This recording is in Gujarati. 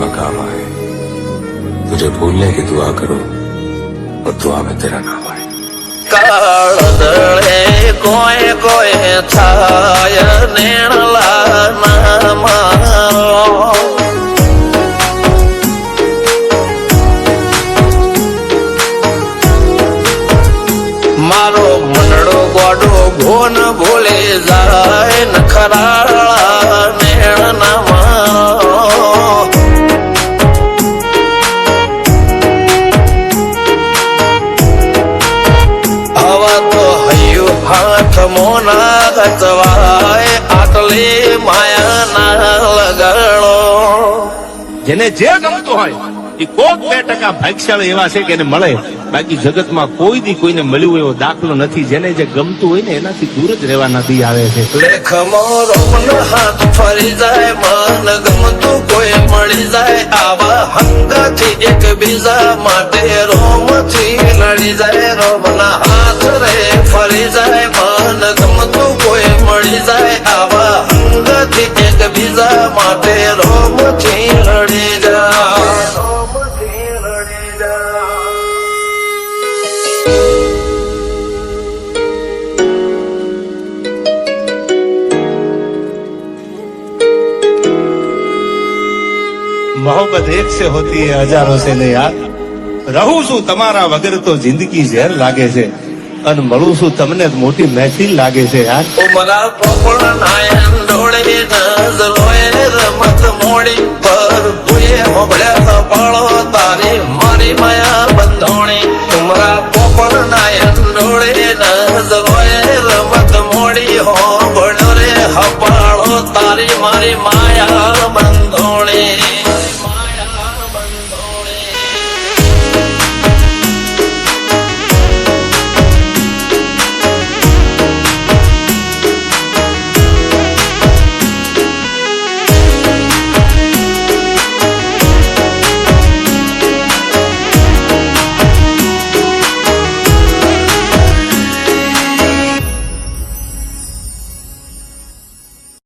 में काम आए। तुझे भूलने की दुआ करो और दुआ में तेरा नाम आए। કાળદળે કોઈ કોઈ થાય નેણલા ના મારો મારો મનડો ગોડો ભોન ભૂલે જાય નખરાળા નેણ ના મારો હાથ મોના ગતવાય આટલે માયા ના લગાડો જેને જે ગમતું હોય એ કોક 2% ભાગ્યશાળી એવા છે કે એને મળે, બાકી જગતમાં કોઈ દી કોઈને મળ્યું એવો દાખલો નથી. જેને જે ગમતું હોય ને એનાથી દૂર જ રહેવાના દી આવે છે. લેખમો રોમન હાથ ફરી જાય, મન ગમતું કોઈ મળી જાય, આવા હંગથી એકબીજા માટે રોમથી લડી જાય. રોમના હાથ રે ફરી જાય, મન ગમતું કોઈ મળી જાય, આવા હંગથી એકબીજા માટે રોમથી લડી જાય. मोहब्बत एक से होती है हजारों से नहीं यार. રહું છું તમારા વગર તો જિંદગી ઝેર લાગે છે, અને મળું છું તમને મોટી મહેફિલ લાગે છે યાર. ઉમરા પોપળ નાયન ડોળે નજરોએ રમત મોડી પર ભૂએ મોગળ્યા પાળો તારી મારી માયા બંધોણી. ઉમરા પોપળ નાયન ડોળે નજરોએ રમત મોડી હો